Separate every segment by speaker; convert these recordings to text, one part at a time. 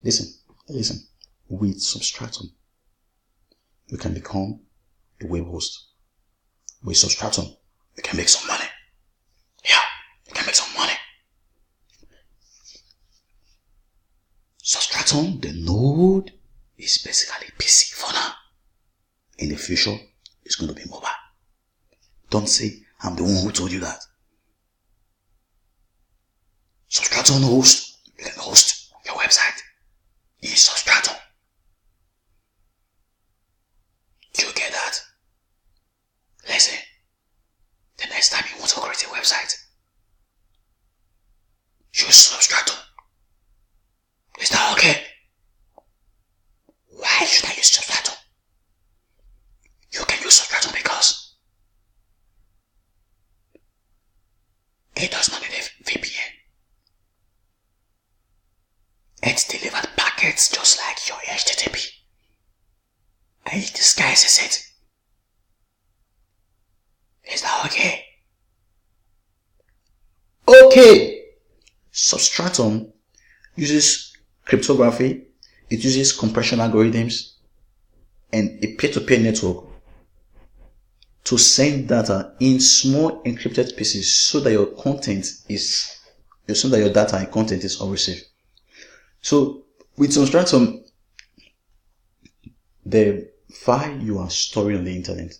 Speaker 1: Listen. With Substratum, you can become a web host. With Substratum, you can make some money. Yeah, you can make some money. Substratum, the node, is basically PC for now. In the future, it's going to be mobile. Don't say I'm the one who told you that. Substratum host, you can host your website in Substratum. Do you get that? Listen, the next time you want to create a website, use Substratum. Is that okay? Why should I use Substratum? You can use Substratum because it does not need a VPN. It delivers packets just like your HTTP. And it disguises it. Is that okay? Okay. Substratum uses cryptography. It uses compression algorithms and a peer-to-peer network to send data in small encrypted pieces so that your data and content is always safe. So with Substratum, the file you are storing on the internet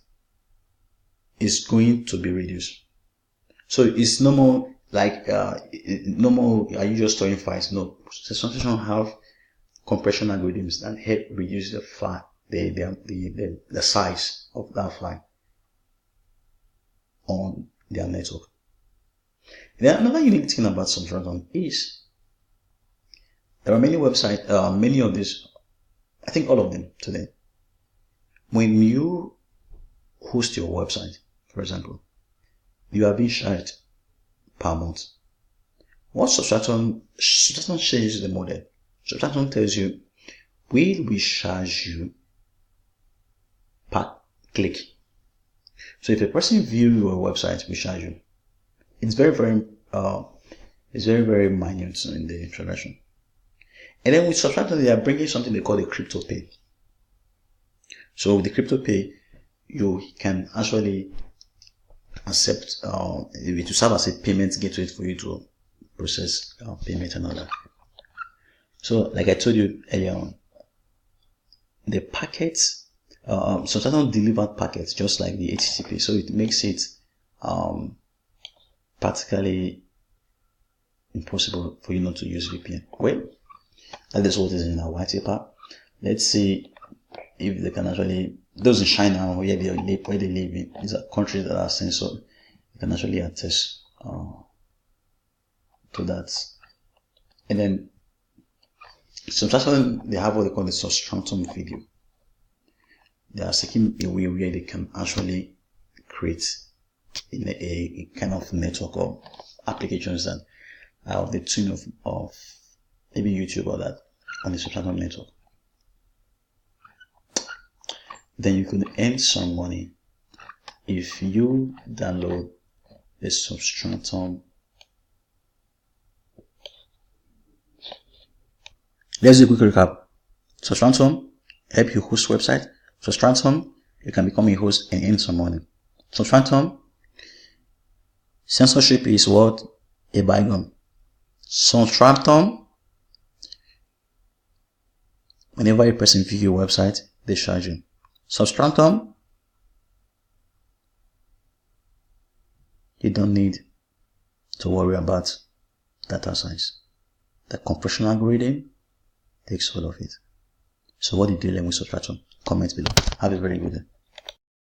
Speaker 1: is going to be reduced. So it's no more like are you just storing files? No, Substratum have compression algorithms that help reduce the file, the size of that file on their network. Then another unique thing about Substratum is there are many websites, many of these, I think all of them today. When you host your website, for example, you are being charged per month. What Substratum changes the model. Substratum tells you, we charge you per click. So if a person views your website, we charge you. It's very, very minute in the transaction. And then with Substratum, they are bringing something they call a crypto pay. So with the crypto pay, you can actually accept, it will serve as a payment gateway for you to process payment and all that. So like I told you earlier on, the packets, Substratum delivered packets just like the HTTP. So it makes it practically impossible for you not to use VPN. Well, that is what is in our white paper. Let's see if they can actually, those in China where they live in, these are countries that are censored, they can actually attest to that. And then sometimes they have what they call the Substratum video. They are seeking a way where they can actually create a kind of network of applications that are of the tune of maybe YouTube or that on the Substratum network. Then you could earn some money if you download the Substratum. Let's do a quick recap. Substratum help you host website. Substratum, you can become a host and earn some money. Substratum, censorship is what? A bygone. Substratum, whenever a person views your website, they charge you. Substratum, you don't need to worry about data size. The compression algorithm takes all of it. So what did you learn with Substratum? Comment below. Have a very good day.